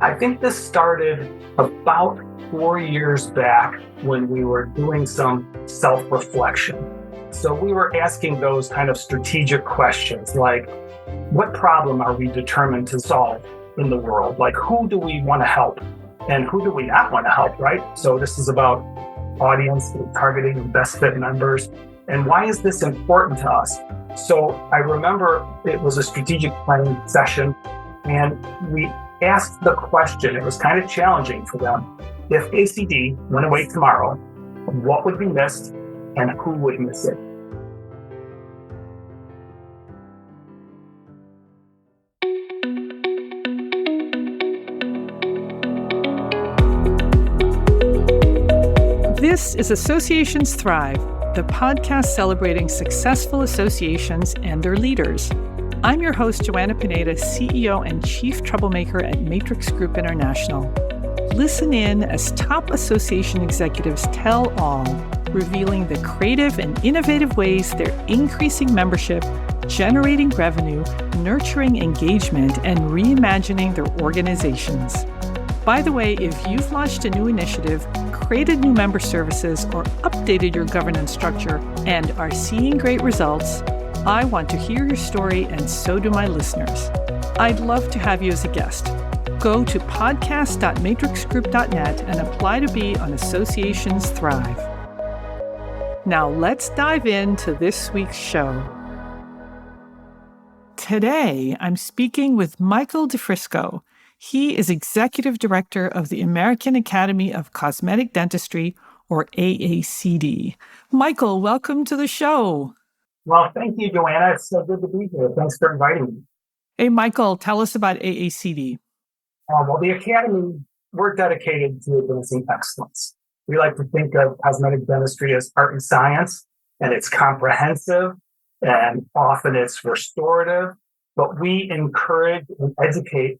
I think this started about 4 years back when we were doing some self-reflection. So we were asking those kind of strategic questions like, what problem are we determined to solve in the world? Like, who do we want to help and who do we not want to help, right? So this is about audience targeting the best fit members. And why is this important to us? So I remember it was a strategic planning session and we asked the question, it was kind of challenging for them. If ACD went away tomorrow, what would be missed and who would miss it? This is Associations Thrive, the podcast celebrating successful associations and their leaders. I'm your host, Joanna Pineda, CEO and Chief Troublemaker at Matrix Group International. Listen in as top association executives tell all, revealing the creative and innovative ways they're increasing membership, generating revenue, nurturing engagement, and reimagining their organizations. By the way, if you've launched a new initiative, created new member services, or updated your governance structure and are seeing great results, I want to hear your story, and so do my listeners. I'd love to have you as a guest. Go to podcast.matrixgroup.net and apply to be on Associations Thrive. Now let's dive into this week's show. Today, I'm speaking with Michael DiFrisco. He is Executive Director of the American Academy of Cosmetic Dentistry, or AACD. Michael, welcome to the show. Well, thank you, Joanna. It's so good to be here. Thanks for inviting me. Hey, Michael, tell us about AACD. Well, the Academy, we're dedicated to advancing excellence. We like to think of cosmetic dentistry as art and science, and it's comprehensive, and often it's restorative, but we encourage and educate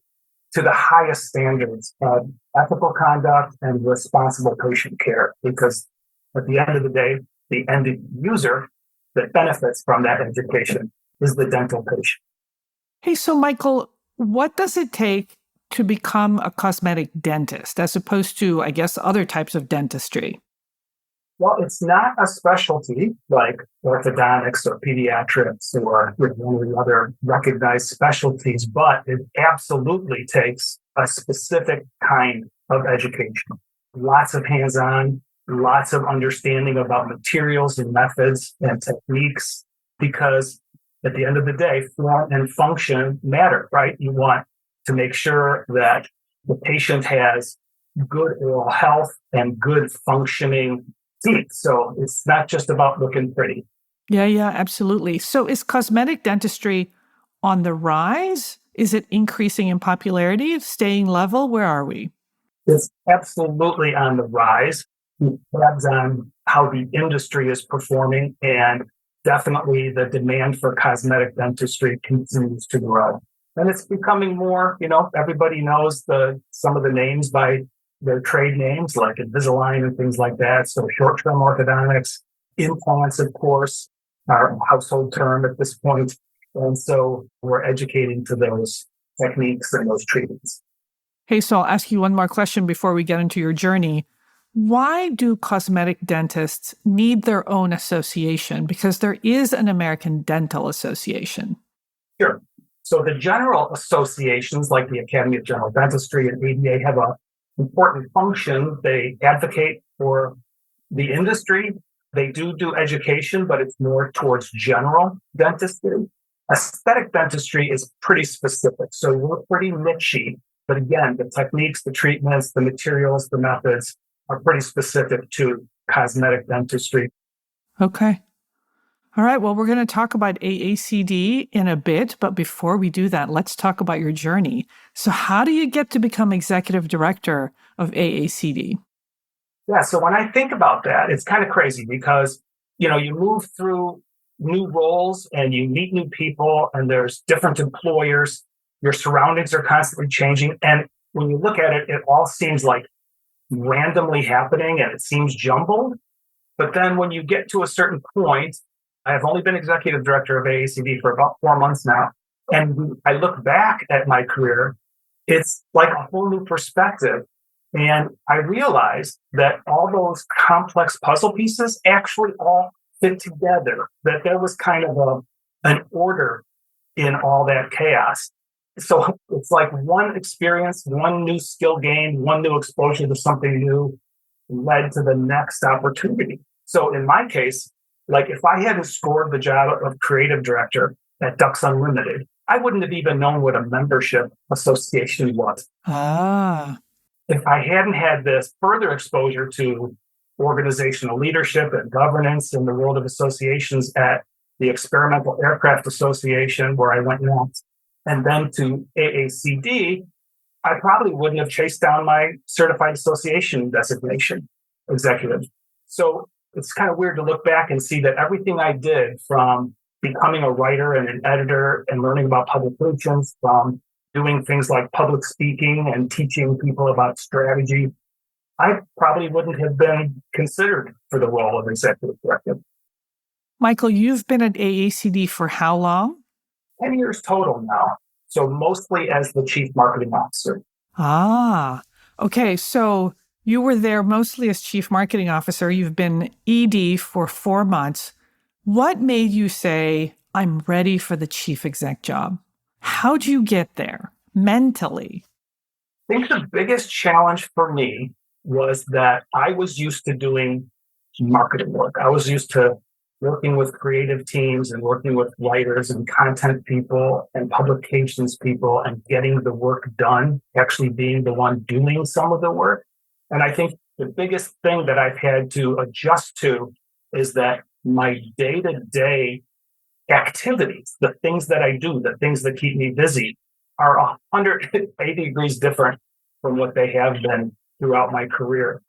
to the highest standards of ethical conduct and responsible patient care, because at the end of the day, the end user that benefits from that education is the dental patient. Hey, so Michael, what does it take to become a cosmetic dentist as opposed to, I guess, other types of dentistry? Well, it's not a specialty like orthodontics or pediatrics or one of the other recognized specialties, but it absolutely takes a specific kind of education. Lots of hands-on, lots of understanding about materials and methods and techniques, because at the end of the day, form and function matter, right? You want to make sure that the patient has good oral health and good functioning teeth. So it's not just about looking pretty. Yeah, absolutely. So is cosmetic dentistry on the rise? Is it increasing in popularity, staying level? Where are we? It's absolutely on the rise. It depends on how the industry is performing, and definitely the demand for cosmetic dentistry continues to grow. And it's becoming more, everybody knows some of the names by their trade names like Invisalign and things like that. So short-term orthodontics, implants, of course, are a household term at this point. And so we're educating to those techniques and those treatments. Hey, so I'll ask you one more question before we get into your journey. Why do cosmetic dentists need their own association? Because there is an American Dental Association. Sure. So the general associations like the Academy of General Dentistry and ADA have an important function. They advocate for the industry. They do education, but it's more towards general dentistry. Aesthetic dentistry is pretty specific. So we're pretty niche-y. But again, the techniques, the treatments, the materials, the methods are pretty specific to cosmetic dentistry. Okay. All right. Well, we're going to talk about AACD in a bit. But before we do that, let's talk about your journey. So how do you get to become executive director of AACD? Yeah. So when I think about that, it's kind of crazy because, you move through new roles and you meet new people and there's different employers. Your surroundings are constantly changing. And when you look at it, it all seems like randomly happening and it seems jumbled. But then when you get to a certain point, I have only been executive director of AACD for about 4 months now. And I look back at my career it's like a whole new perspective. And I realized that all those complex puzzle pieces actually all fit together, that there was kind of an order in all that chaos. So it's like one experience, one new skill gained, one new exposure to something new led to the next opportunity. So in my case, like if I hadn't scored the job of creative director at Ducks Unlimited, I wouldn't have even known what a membership association was. Ah, If I hadn't had this further exposure to organizational leadership and governance in the world of associations at the Experimental Aircraft Association, where I went next, and then to AACD, I probably wouldn't have chased down my certified association designation executive. So it's kind of weird to look back and see that everything I did, from becoming a writer and an editor and learning about publications, from doing things like public speaking and teaching people about strategy, I probably wouldn't have been considered for the role of executive director. Michael, you've been at AACD for how long? 10 years total now. So mostly as the chief marketing officer. Ah, okay. So you were there mostly as chief marketing officer. You've been ED for 4 months. What made you say, I'm ready for the chief exec job? How'd you get there mentally? I think the biggest challenge for me was that I was used to doing marketing work. I was used to working with creative teams and working with writers and content people and publications people and getting the work done, actually being the one doing some of the work. And I think the biggest thing that I've had to adjust to is that my day-to-day activities, the things that I do, the things that keep me busy, are 180 degrees different from what they have been throughout my career.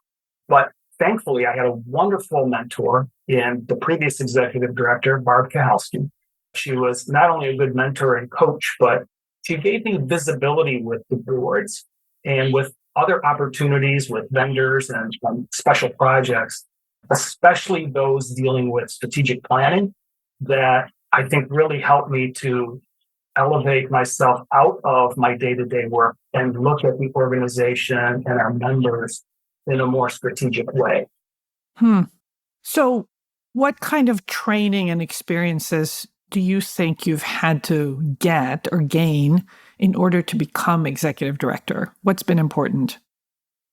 But thankfully, I had a wonderful mentor in the previous executive director, Barb Kahalski. She was not only a good mentor and coach, but she gave me visibility with the boards and with other opportunities with vendors and special projects, especially those dealing with strategic planning, that I think really helped me to elevate myself out of my day-to-day work and look at the organization and our members in a more strategic way. So what kind of training and experiences do you think you've had to get or gain in order to become executive director? What's been important?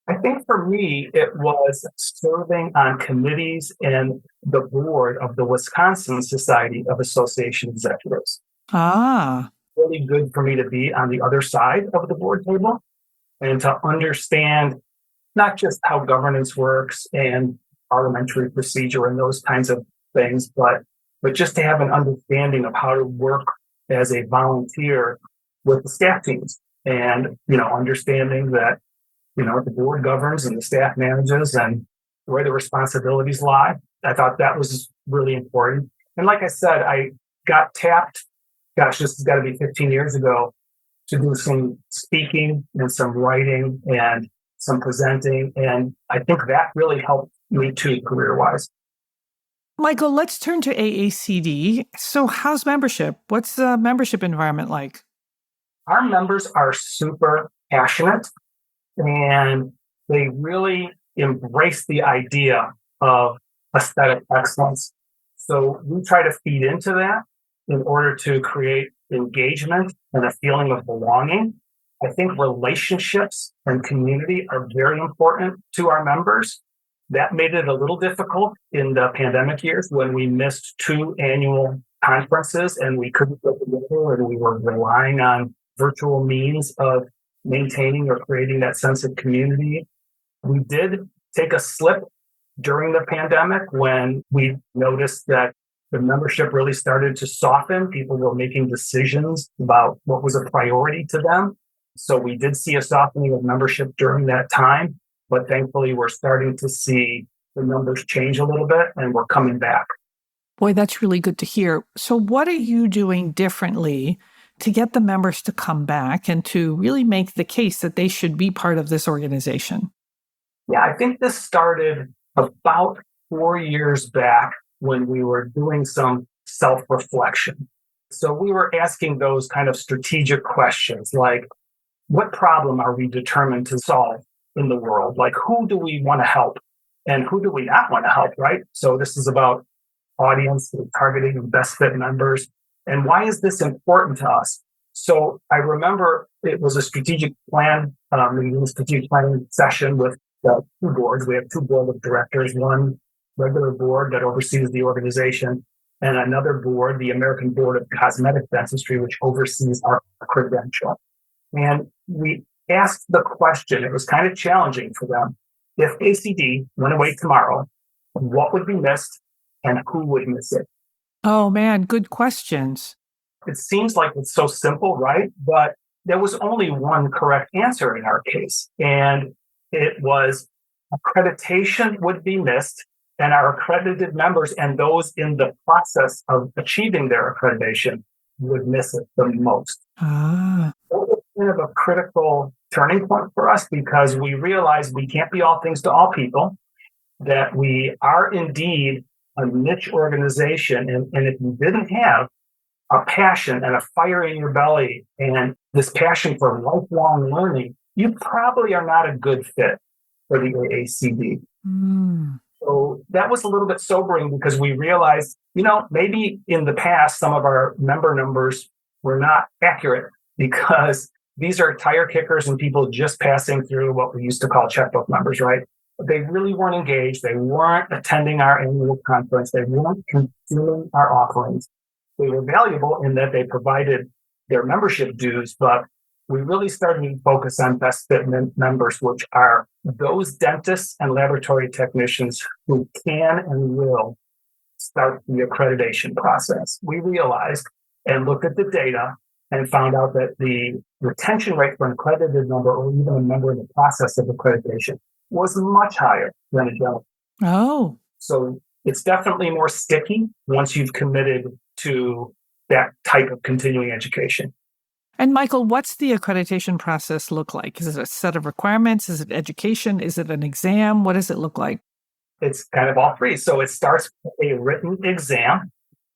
I think for me, it was serving on committees and the board of the Wisconsin Society of Association Executives. Ah, Really good for me to be on the other side of the board table and to understand not just how governance works and parliamentary procedure and those kinds of things, but just to have an understanding of how to work as a volunteer with the staff teams and, understanding that, the board governs and the staff manages and where the responsibilities lie. I thought that was really important. And like I said, I got tapped, this has got to be 15 years ago, to do some speaking and some writing and some presenting. And I think that really helped me too, career-wise. Michael, let's turn to AACD. So how's membership? What's the membership environment like? Our members are super passionate and they really embrace the idea of aesthetic excellence. So we try to feed into that in order to create engagement and a feeling of belonging. I think relationships and community are very important to our members. That made it a little difficult in the pandemic years when we missed 2 annual conferences and we couldn't get together and we were relying on virtual means of maintaining or creating that sense of community. We did take a slip during the pandemic when we noticed that the membership really started to soften. People were making decisions about what was a priority to them. So we did see a softening of membership during that time, but thankfully we're starting to see the numbers change a little bit and we're coming back. Boy, that's really good to hear. So what are you doing differently to get the members to come back and to really make the case that they should be part of this organization? Yeah, I think this started about 4 years back when we were doing some self-reflection. So we were asking those kind of strategic questions like, what problem are we determined to solve in the world? Like, who do we want to help and who do we not want to help, right? So this is about audience targeting and best fit members. And why is this important to us? So I remember it was a strategic plan, strategic planning session with two boards. We have two board of directors, one regular board that oversees the organization, and another board, the American Board of Cosmetic Dentistry, which oversees our credential. And we asked the question, it was kind of challenging for them. If ACD went away tomorrow, what would be missed and who would miss it? Oh man, good questions. It seems like it's so simple, right? But there was only one correct answer in our case. And it was accreditation would be missed, and our accredited members and those in the process of achieving their accreditation would miss it the most. That was kind of a critical turning point for us because we realized we can't be all things to all people, that we are indeed a niche organization. And if you didn't have a passion and a fire in your belly and this passion for lifelong learning, you probably are not a good fit for the AACD. So that was a little bit sobering because we realized, maybe in the past, some of our member numbers were not accurate because these are tire kickers and people just passing through what we used to call checkbook members, right? They really weren't engaged. They weren't attending our annual conference. They weren't consuming our offerings. They were valuable in that they provided their membership dues, but we really started to focus on best fit members, which are those dentists and laboratory technicians who can and will start the accreditation process. We realized and looked at the data and found out that the retention rate for an accredited member or even a member in the process of accreditation was much higher than a general. Oh. So it's definitely more sticky once you've committed to that type of continuing education. And Michael, what's the accreditation process look like? Is it a set of requirements? Is it education? Is it an exam? What does it look like? It's kind of all three. So it starts with a written exam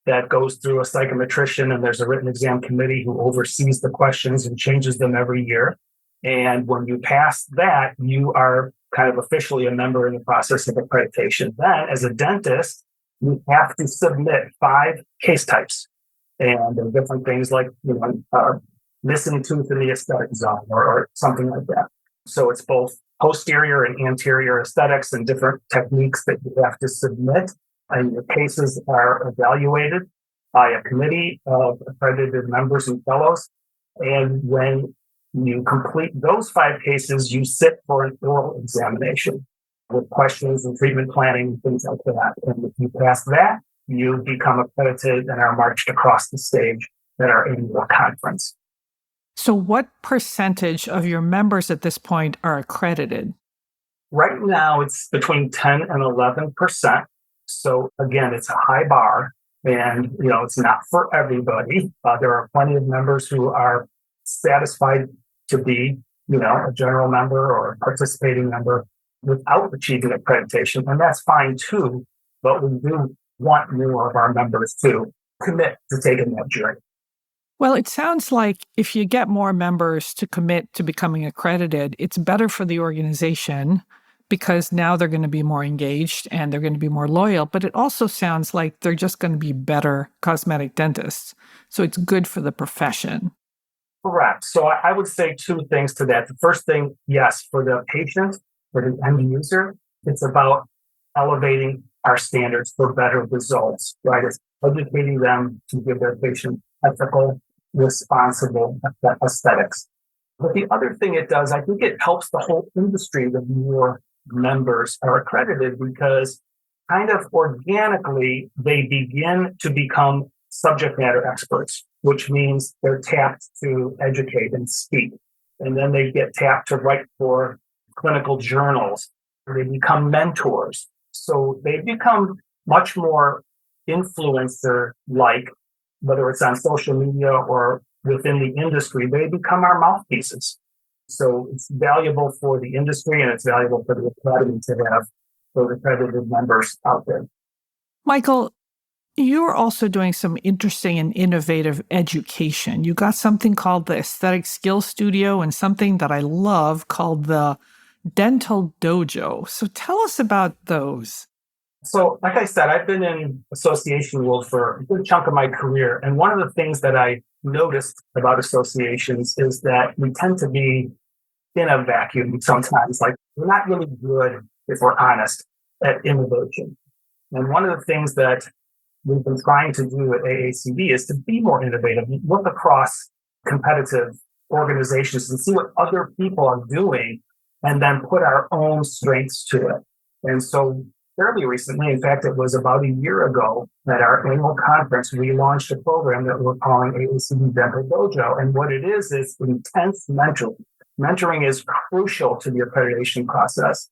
that goes through a psychometrician, and there's a written exam committee who oversees the questions and changes them every year. And when you pass that, you are kind of officially a member in the process of accreditation. Then, as a dentist, you have to submit 5 case types. And there are different things like, missing tooth in the aesthetic zone or something like that. So it's both posterior and anterior aesthetics and different techniques that you have to submit. And your cases are evaluated by a committee of accredited members and fellows. And when you complete those 5 cases, you sit for an oral examination with questions and treatment planning, things like that. And if you pass that, you become accredited and are marched across the stage at our annual conference. So what percentage of your members at this point are accredited? Right now, it's between 10 and 11%. So again, it's a high bar and, it's not for everybody. There are plenty of members who are satisfied to be, a general member or a participating member without achieving accreditation. And that's fine too, but we do want more of our members to commit to taking that journey. Well, it sounds like if you get more members to commit to becoming accredited, it's better for the organization because now they're going to be more engaged and they're going to be more loyal. But it also sounds like they're just going to be better cosmetic dentists. So it's good for the profession. Correct. So I would say 2 things to that. The first thing, yes, for the patient, for the end user, it's about elevating our standards for better results, right? It's educating them to give their patient ethical, responsible aesthetics. But the other thing it does, I think it helps the whole industry that more members are accredited because kind of organically, they begin to become subject matter experts, which means they're tapped to educate and speak. And then they get tapped to write for clinical journals. They become mentors. So they become much more influencer-like, whether it's on social media or within the industry, they become our mouthpieces. So it's valuable for the industry and it's valuable for the academy to have those accredited members out there. Michael, You're also doing some interesting and innovative education. You got something called the Aesthetic Skill Studio and something that I love called the Dental Dojo. So tell us about those. So, like I said, I've been in association world for a good chunk of my career. And one of the things that I noticed about associations is that we tend to be in a vacuum sometimes. Like, we're not really good, if we're honest, at innovation. And one of the things that we've been trying to do at AACD is to be more innovative, look across competitive organizations and see what other people are doing, and then put our own strengths to it. And so fairly recently, in fact, it was about a year ago at our annual conference, we launched a program that we're calling AACD Dental Dojo. And what it is intense mentoring. Mentoring is crucial to the accreditation process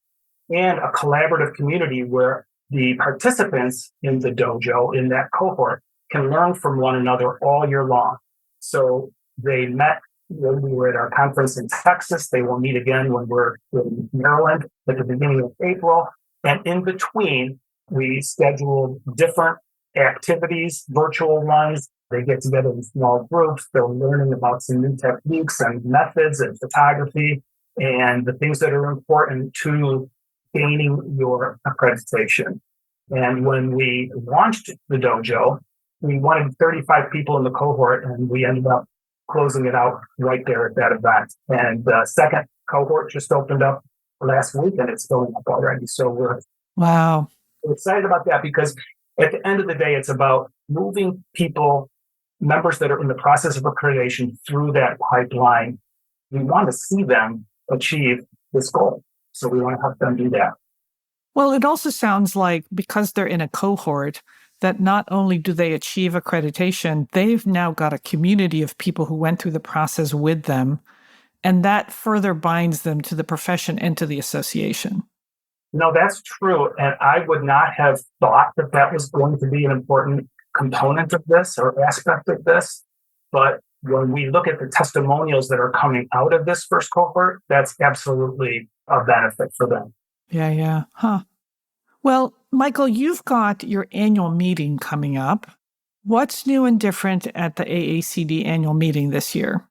and a collaborative community where the participants in the dojo, in that cohort, can learn from one another all year long. So they met when we were at our conference in Texas. They will meet again when we're in Maryland at the beginning of April. And in between, we scheduled different activities, virtual ones. They get together in small groups. They're learning about some new techniques and methods and photography and the things that are important to gaining your accreditation. And when we launched the dojo, we wanted 35 people in the cohort, and we ended up closing it out right there at that event. And the second cohort just opened up last week, and it's filling up already. So we're Wow. excited about that because at the end of the day, it's about moving people, members that are in the process of accreditation, through that pipeline. We want to see them achieve this goal. So we want to help them do that. Well, it also sounds like because they're in a cohort, that not only do they achieve accreditation, they've now got a community of people who went through the process with them, and that further binds them to the profession and to the association. No, that's true. And I would not have thought that that was going to be an important component of this or aspect of this. But when we look at the testimonials that are coming out of this first cohort, that's absolutely a benefit for them. Yeah. Huh. Well, Michael, you've got your annual meeting coming up. What's new and different at the AACD annual meeting this year?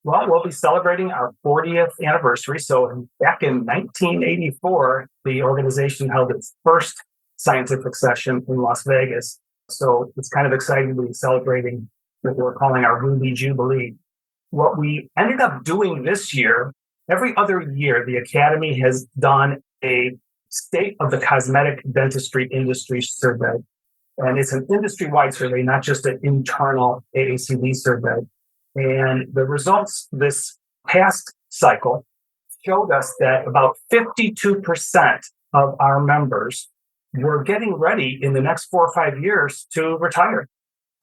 Well, we'll be celebrating our 40th anniversary. So back in 1984, the organization held its first scientific session in Las Vegas. So it's kind of exciting to be celebrating what we're calling our Ruby Jubilee. What we ended up doing this year, every other year, the Academy has done a State of the Cosmetic Dentistry Industry Survey. And it's an industry-wide survey, not just an internal AACD survey. And the results this past cycle showed us that about 52% of our members were getting ready in the next 4 or 5 years to retire.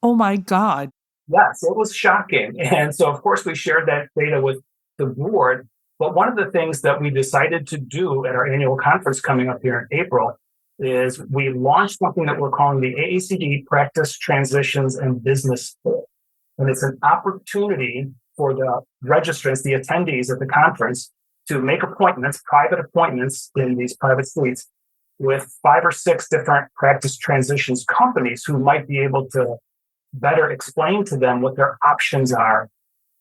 Oh my God. Yes, it was shocking. And so, of course, we shared that data with the board. But one of the things that we decided to do at our annual conference coming up here in April is we launched something that we're calling the AACD Practice Transitions and Business School. And it's an opportunity for the registrants, the attendees at the conference, to make appointments, private appointments in these private suites with 5 or 6 different practice transitions companies who might be able to better explain to them what their options are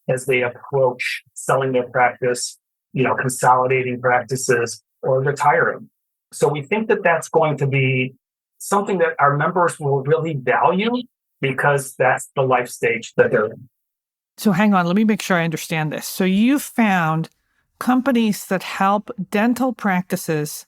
as they approach selling their practice, consolidating practices or retiring. So we think that that's going to be something that our members will really value because that's the life stage that they're in. So hang on, let me make sure I understand this. So you found companies that help dental practices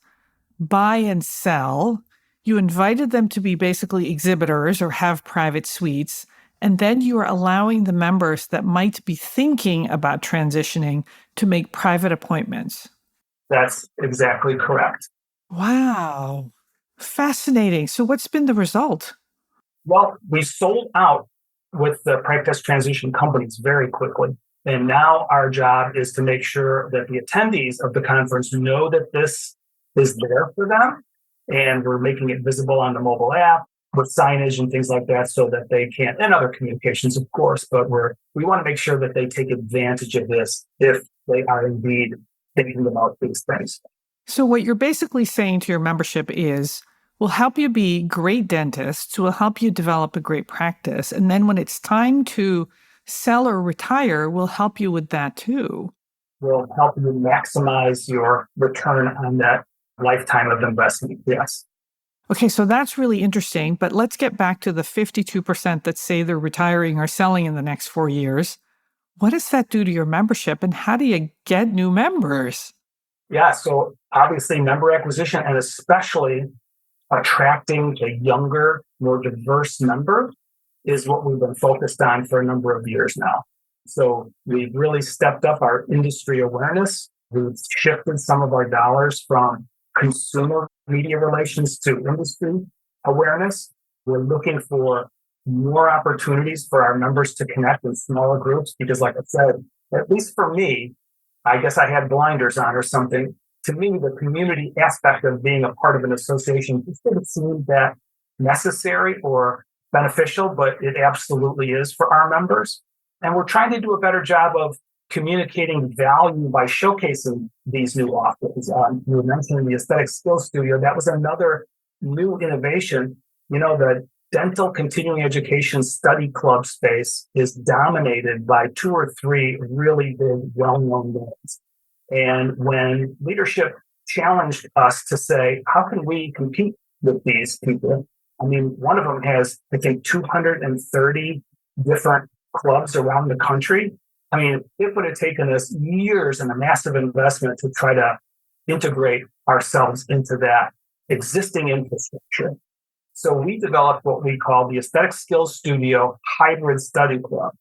buy and sell. You invited them to be basically exhibitors or have private suites. And then you are allowing the members that might be thinking about transitioning to make private appointments. That's exactly correct. Wow. Fascinating. So what's been the result? Well, we sold out with the practice transition companies very quickly. And now our job is to make sure that the attendees of the conference know that this is there for them. And we're making it visible on the mobile app with signage and things like that so that they can, and other communications, of course, but we want to make sure that they take advantage of this if they are indeed thinking about these things. So what you're basically saying to your membership is, will help you be great dentists, will help you develop a great practice. And then when it's time to sell or retire, will help you with that too. Will help you maximize your return on that lifetime of investment. Yes. Okay, so that's really interesting. But let's get back to the 52% that say they're retiring or selling in the next 4 years. What does that do to your membership, and how do you get new members? Yeah. So obviously, member acquisition and especially attracting a younger, more diverse member is what we've been focused on for a number of years now. So we've really stepped up our industry awareness. We've shifted some of our dollars from consumer media relations to industry awareness. We're looking for more opportunities for our members to connect in smaller groups because, like I said, at least for me, I guess I had blinders on or something. To me, the community aspect of being a part of an association just didn't seem that necessary or beneficial, but it absolutely is for our members. And we're trying to do a better job of communicating value by showcasing these new offerings. You were mentioning the Aesthetic Skill Studio. That was another new innovation. The dental continuing education study club space is dominated by 2 or 3 really big, well-known names. And when leadership challenged us to say, how can we compete with these people? I mean, one of them has, I think, 230 different clubs around the country. I mean, it would have taken us years and a massive investment to try to integrate ourselves into that existing infrastructure. So we developed what we call the Aesthetic Skill Studio Hybrid Study Club,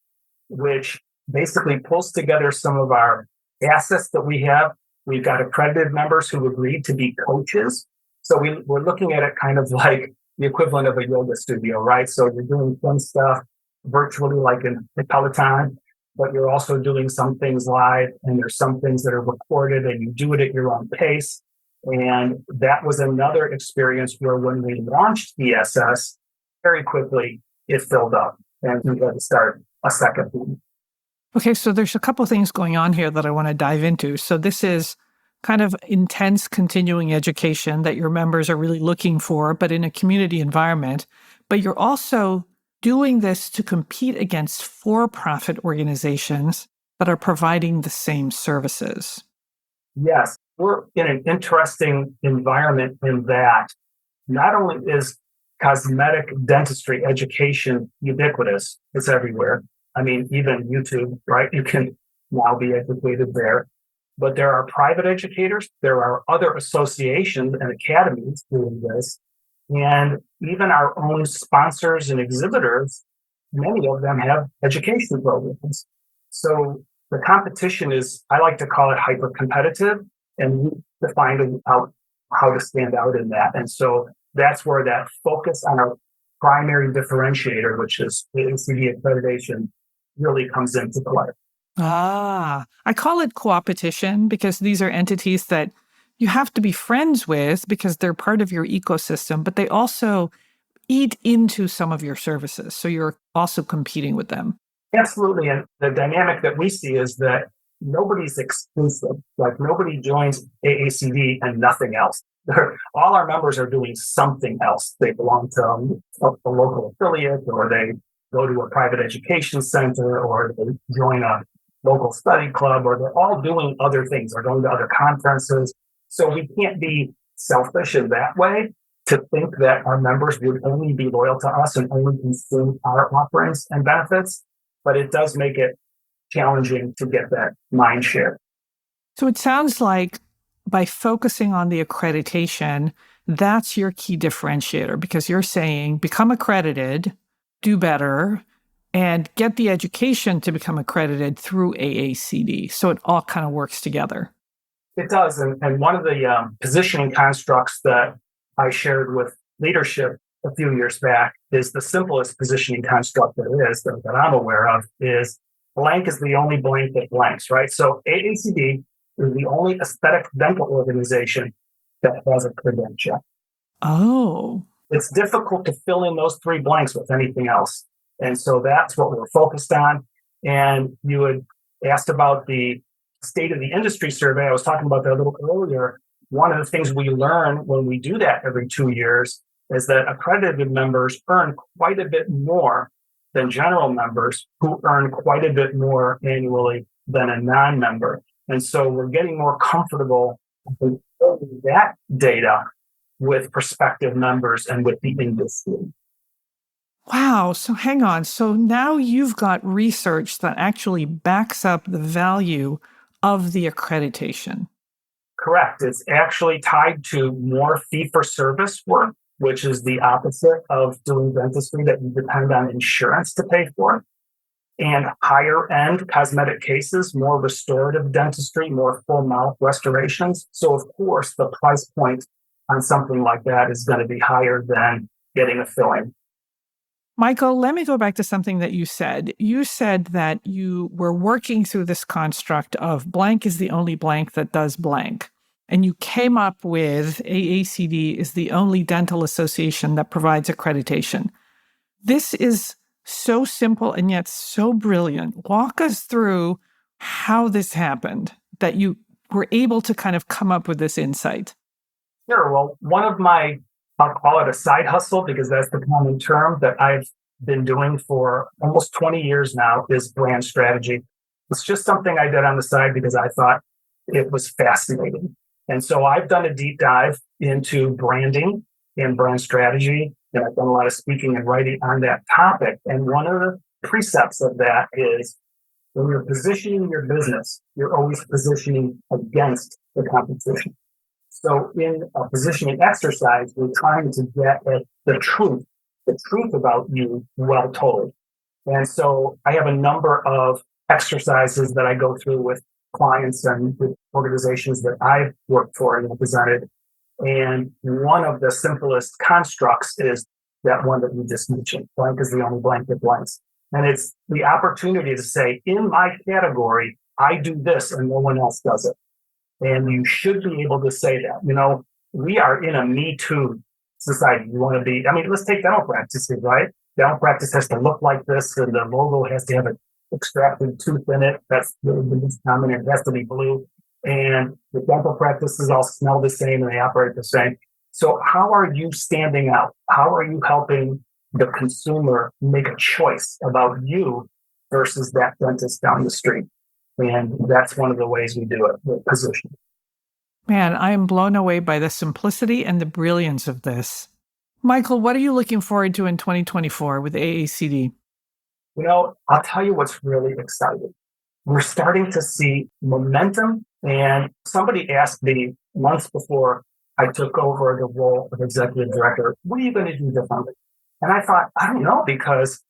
which basically pulls together some of our assets that we have. We've got accredited members who agreed to be coaches. So we're looking at it kind of like the equivalent of a yoga studio, right? So you're doing fun stuff virtually like in Peloton, but you're also doing some things live, and there's some things that are recorded and you do it at your own pace. And that was another experience where when we launched ESS, very quickly it filled up and we had to start a second one. Okay, so there's a couple of things going on here that I want to dive into. So this is kind of intense continuing education that your members are really looking for, but in a community environment. But you're also doing this to compete against for-profit organizations that are providing the same services. Yes, we're in an interesting environment in that not only is cosmetic dentistry education ubiquitous, it's everywhere. I mean, even YouTube, right? You can now be educated there. But there are private educators, there are other associations and academies doing this, and even our own sponsors and exhibitors, many of them have education programs. So the competition is, I like to call it hyper-competitive, and we defined out how to stand out in that. And so that's where that focus on our primary differentiator, which is the ACCD accreditation, really comes into play. I call it co-opetition because these are entities that you have to be friends with because they're part of your ecosystem, but they also eat into some of your services. So you're also competing with them. Absolutely. And the dynamic that we see is that nobody's exclusive. Like nobody joins AACD and nothing else. All our members are doing something else. They belong to a local affiliate, or they go to a private education center, or they join a local study club, or they're all doing other things, or going to other conferences. So we can't be selfish in that way to think that our members would only be loyal to us and only consume our offerings and benefits. But it does make it challenging to get that mind share. So it sounds like by focusing on the accreditation, that's your key differentiator, because you're saying become accredited, do better, and get the education to become accredited through AACD. So it all kind of works together. It does. And one of the positioning constructs that I shared with leadership a few years back is the simplest positioning construct there is that I'm aware of is blank is the only blank that blanks, right? So AACD is the only aesthetic dental organization that has a credential. Oh. It's difficult to fill in those 3 blanks with anything else. And so that's what we're focused on. And you had asked about the state of the industry survey. I was talking about that a little earlier. One of the things we learn when we do that every 2 years is that accredited members earn quite a bit more than general members who earn quite a bit more annually than a non-member. And so we're getting more comfortable with that data with prospective members and with the industry. Wow. So hang on. So now you've got research that actually backs up the value of the accreditation. Correct. It's actually tied to more fee-for-service work, which is the opposite of doing dentistry that you depend on insurance to pay for, and higher-end cosmetic cases, more restorative dentistry, more full mouth restorations. So, of course, the price point on something like that is going to be higher than getting a filling. Michael, let me go back to something that you said. You said that you were working through this construct of blank is the only blank that does blank. And you came up with AACD is the only dental association that provides accreditation. This is so simple and yet so brilliant. Walk us through how this happened, that you were able to kind of come up with this insight. Sure. Well, one of my, I'll call it a side hustle because that's the common term that I've been doing for almost 20 years now is brand strategy. It's just something I did on the side because I thought it was fascinating. And so I've done a deep dive into branding and brand strategy, and I've done a lot of speaking and writing on that topic. And one of the precepts of that is when you're positioning your business, you're always positioning against the competition. So in a positioning exercise, we're trying to get at the truth about you well told. And so I have a number of exercises that I go through with clients and with organizations that I've worked for and represented. And one of the simplest constructs is that one that you just mentioned. Blank is the only blank that blanks. And it's the opportunity to say, in my category, I do this and no one else does it. And you should be able to say that. You know, we are in a Me Too society. You want to be, I mean, let's take dental practices, right? Dental practice has to look like this, and the logo has to have an extracted tooth in it. That's the most common. It has to be blue. And the dental practices all smell the same and they operate the same. So how are you standing out? How are you helping the consumer make a choice about you versus that dentist down the street? And that's one of the ways we do it, with positioning. Man, I am blown away by the simplicity and the brilliance of this. Michael, what are you looking forward to in 2024 with AACD? You know, I'll tell you what's really exciting. We're starting to see momentum. And somebody asked me months before I took over the role of executive director, what are you going to do differently? And I thought, I don't know, because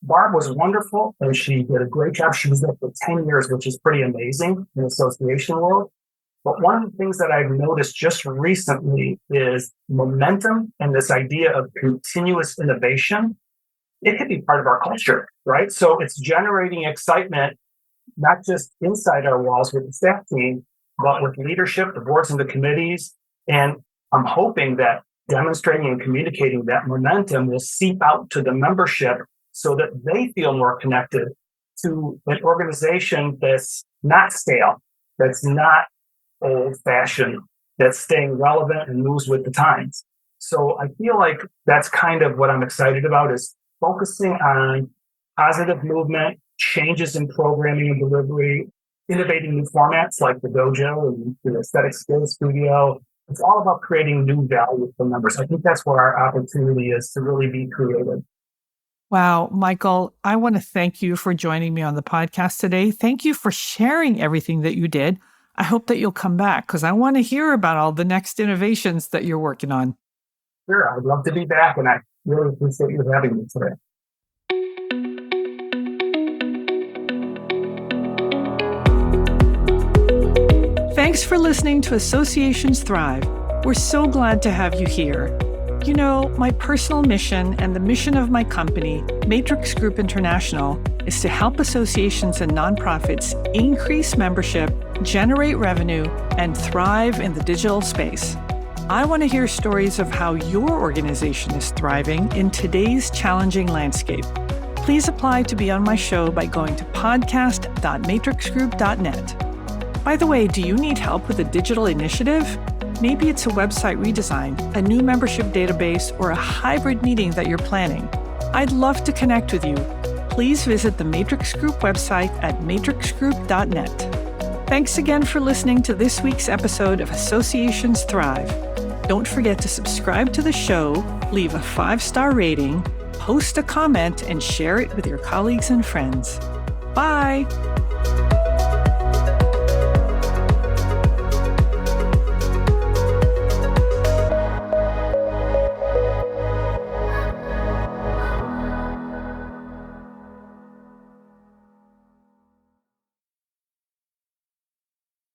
Barb was wonderful and she did a great job. She was there for 10 years, which is pretty amazing in the association world. But one of the things that I've noticed just recently is momentum and this idea of continuous innovation. It could be part of our culture, right? So it's generating excitement, not just inside our walls with the staff team, but with leadership, the boards and the committees. And I'm hoping that demonstrating and communicating that momentum will seep out to the membership so that they feel more connected to an organization that's not stale, that's not old-fashioned, that's staying relevant and moves with the times. So I feel like that's kind of what I'm excited about, is focusing on positive movement, changes in programming and delivery, innovating new formats like the Dojo and the Aesthetic Skill Studio. It's all about creating new value for members. I think that's where our opportunity is to really be creative. Wow, Michael, I want to thank you for joining me on the podcast today. Thank you for sharing everything that you did. I hope that you'll come back because I want to hear about all the next innovations that you're working on. Sure, I'd love to be back, and I really appreciate you having me today. Thanks for listening to Associations Thrive. We're so glad to have you here. You know, my personal mission and the mission of my company, Matrix Group International, is to help associations and nonprofits increase membership, generate revenue, and thrive in the digital space. I want to hear stories of how your organization is thriving in today's challenging landscape. Please apply to be on my show by going to podcast.matrixgroup.net. By the way, do you need help with a digital initiative? Maybe it's a website redesign, a new membership database, or a hybrid meeting that you're planning. I'd love to connect with you. Please visit the Matrix Group website at matrixgroup.net. Thanks again for listening to this week's episode of Associations Thrive. Don't forget to subscribe to the show, leave a 5-star rating, post a comment, and share it with your colleagues and friends. Bye!